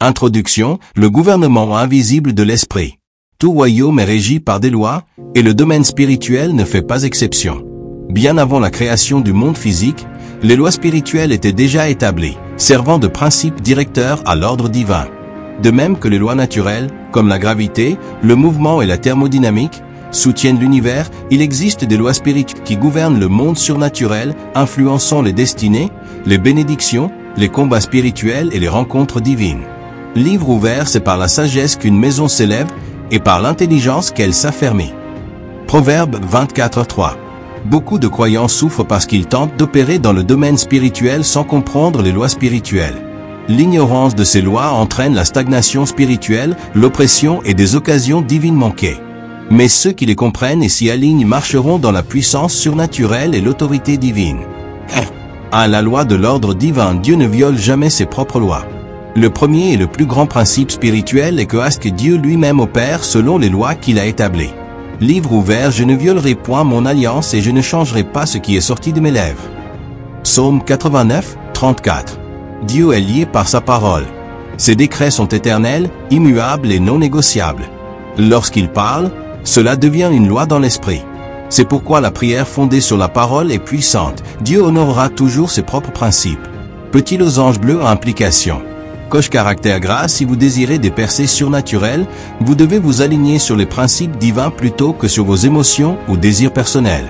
Introduction, le gouvernement invisible de l'esprit. Tout royaume est régi par des lois, et le domaine spirituel ne fait pas exception. Bien avant la création du monde physique, les lois spirituelles étaient déjà établies, servant de principe directeur à l'ordre divin. De même que les lois naturelles, comme la gravité, le mouvement et la thermodynamique, soutiennent l'univers, il existe des lois spirituelles qui gouvernent le monde surnaturel, influençant les destinées, les bénédictions, les combats spirituels et les rencontres divines. Livre ouvert, c'est par la sagesse qu'une maison s'élève, et par l'intelligence qu'elle s'affermit. Proverbe 24:3. Beaucoup de croyants souffrent parce qu'ils tentent d'opérer dans le domaine spirituel sans comprendre les lois spirituelles. L'ignorance de ces lois entraîne la stagnation spirituelle, l'oppression et des occasions divines manquées. Mais ceux qui les comprennent et s'y alignent marcheront dans la puissance surnaturelle et l'autorité divine. 1. La loi de l'ordre divin. Dieu ne viole jamais ses propres lois. Le premier et le plus grand principe spirituel est que Dieu lui-même opère selon les lois qu'il a établies. Livre ouvert, je ne violerai point mon alliance et je ne changerai pas ce qui est sorti de mes lèvres. Psaume 89, 34. Dieu est lié par sa parole. Ses décrets sont éternels, immuables et non négociables. Lorsqu'il parle, cela devient une loi dans l'esprit. C'est pourquoi la prière fondée sur la parole est puissante. Dieu honorera toujours ses propres principes. Petit losange bleu à implication. Coche caractère gras. Si vous désirez des percées surnaturelles, vous devez vous aligner sur les principes divins plutôt que sur vos émotions ou désirs personnels.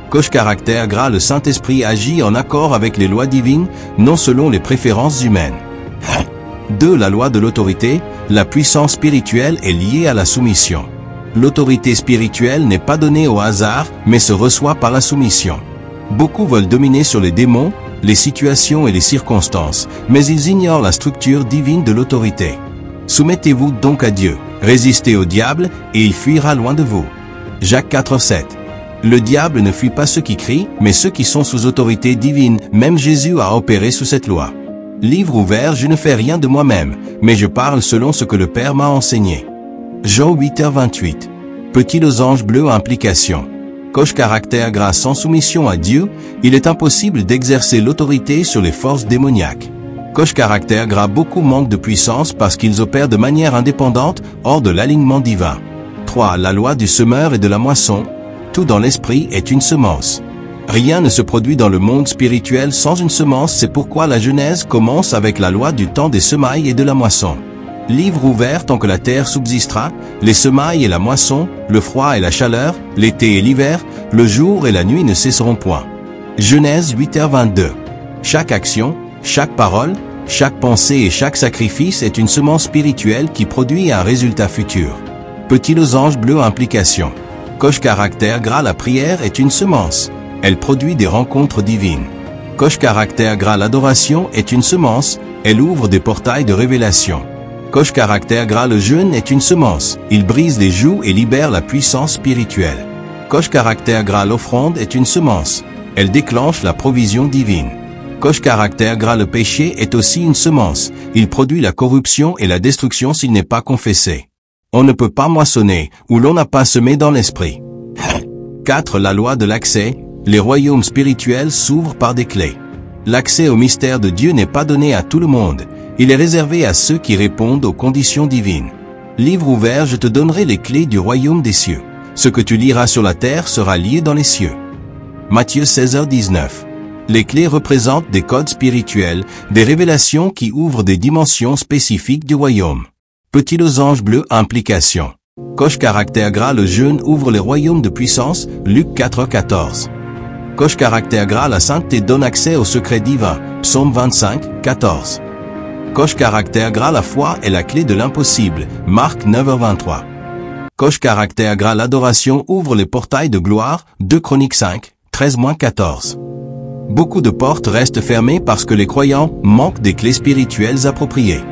Coche caractère gras. Le Saint-Esprit agit en accord avec les lois divines, non selon les préférences humaines. 2. La loi de l'autorité. La puissance spirituelle est liée à la soumission. L'autorité spirituelle n'est pas donnée au hasard, mais se reçoit par la soumission. Beaucoup veulent dominer sur les démons, les situations et les circonstances, mais ils ignorent la structure divine de l'autorité. Soumettez-vous donc à Dieu, résistez au diable, et il fuira loin de vous. Jacques 4:7. Le diable ne fuit pas ceux qui crient, mais ceux qui sont sous autorité divine. Même Jésus a opéré sous cette loi. Livre ouvert, je ne fais rien de moi-même, mais je parle selon ce que le Père m'a enseigné. Jean 8:28. Petit losange bleu à implication. Coche caractère gras. Sans soumission à Dieu, il est impossible d'exercer l'autorité sur les forces démoniaques. Coche caractère gras. Beaucoup manquent de puissance parce qu'ils opèrent de manière indépendante, hors de l'alignement divin. 3. La loi du semeur et de la moisson. Tout dans l'esprit est une semence. Rien ne se produit dans le monde spirituel sans une semence, c'est pourquoi la Genèse commence avec la loi du temps des semailles et de la moisson. Livre ouvert, tant que la terre subsistera, les semailles et la moisson, le froid et la chaleur, l'été et l'hiver, le jour et la nuit ne cesseront point. Genèse 8:22. Chaque action, chaque parole, chaque pensée et chaque sacrifice est une semence spirituelle qui produit un résultat futur. Petit losange bleu à implication. Coche caractère gras. La prière est une semence. Elle produit des rencontres divines. Coche caractère gras. L'adoration est une semence. Elle ouvre des portails de révélation. Coche caractère gras. Le jeûne est une semence. Il brise les jougs et libère la puissance spirituelle. Coche caractère gras. L'offrande est une semence. Elle déclenche la provision divine. Coche caractère gras. Le péché est aussi une semence. Il produit la corruption et la destruction s'il n'est pas confessé. On ne peut pas moissonner où l'on n'a pas semé dans l'esprit. 4. La loi de l'accès. Les royaumes spirituels s'ouvrent par des clés. L'accès au mystère de Dieu n'est pas donné à tout le monde. Il est réservé à ceux qui répondent aux conditions divines. Livre ouvert, je te donnerai les clés du royaume des cieux. Ce que tu liras sur la terre sera lié dans les cieux. Matthieu 16:19. Les clés représentent des codes spirituels, des révélations qui ouvrent des dimensions spécifiques du royaume. Petit losange bleu à implication. Coche caractère gras. Le jeûne ouvre les royaumes de puissance. Luc 4:14. Coche caractère gras. La sainteté donne accès au secret divin. Psaume 25:14. Coche caractère gras. La foi est la clé de l'impossible. Marc 9:23. Coche caractère gras. L'adoration ouvre les portails de gloire. 2 Chroniques 5:13-14. Beaucoup de portes restent fermées parce que les croyants manquent des clés spirituelles appropriées.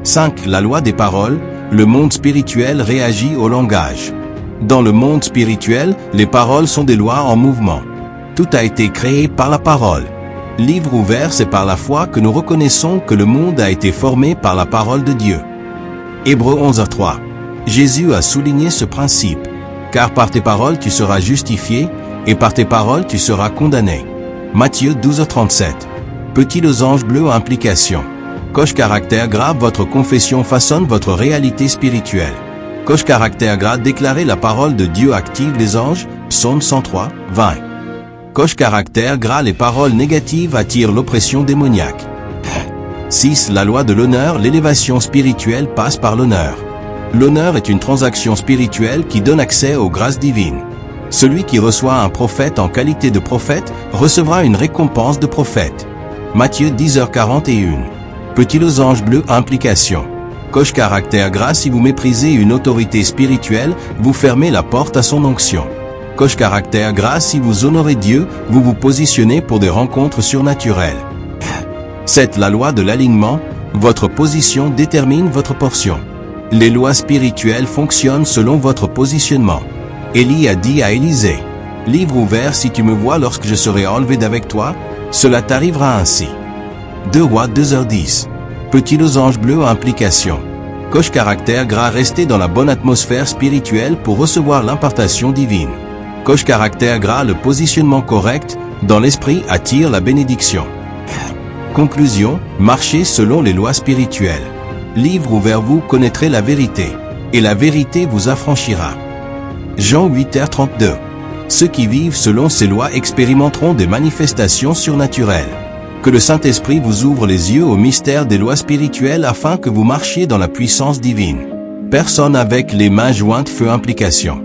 5. La loi des paroles. Le monde spirituel réagit au langage. Dans le monde spirituel, les paroles sont des lois en mouvement. Tout a été créé par la parole. Livre ouvert, c'est par la foi que nous reconnaissons que le monde a été formé par la parole de Dieu. Hébreux 11:3. Jésus a souligné ce principe. Car par tes paroles tu seras justifié, et par tes paroles tu seras condamné. Matthieu 12:37. Petit losange bleu à implication. Coche caractère gras, votre confession façonne votre réalité spirituelle. Coche caractère gras, déclarer la parole de Dieu active les anges, Psaume 103, 20. Coche caractère gras, les paroles négatives attirent l'oppression démoniaque. 6. La loi de l'honneur, l'élévation spirituelle passe par l'honneur. L'honneur est une transaction spirituelle qui donne accès aux grâces divines. Celui qui reçoit un prophète en qualité de prophète recevra une récompense de prophète. Matthieu 10h41. Petit losange bleu, implication. Coche caractère gras, si vous méprisez une autorité spirituelle, vous fermez la porte à son onction. Coche caractère gras, si vous honorez Dieu, vous vous positionnez pour des rencontres surnaturelles. 7. La loi de l'alignement, votre position détermine votre portion. Les lois spirituelles fonctionnent selon votre positionnement. Élie a dit à Élisée, « Livre ouvert, si tu me vois lorsque je serai enlevé d'avec toi, cela t'arrivera ainsi. » 2 Rois 2h10. Petit losange bleu, implication. Coche caractère gras, rester dans la bonne atmosphère spirituelle pour recevoir l'impartation divine. Coche caractère gras, le positionnement correct dans l'esprit attire la bénédiction. Conclusion, marchez selon les lois spirituelles. Livre ouvert, vous connaîtrez la vérité, et la vérité vous affranchira. Jean 8h32. Ceux qui vivent selon ces lois expérimenteront des manifestations surnaturelles. Que le Saint-Esprit vous ouvre les yeux au mystère des lois spirituelles afin que vous marchiez dans la puissance divine. Personne avec les mains jointes, feu implication.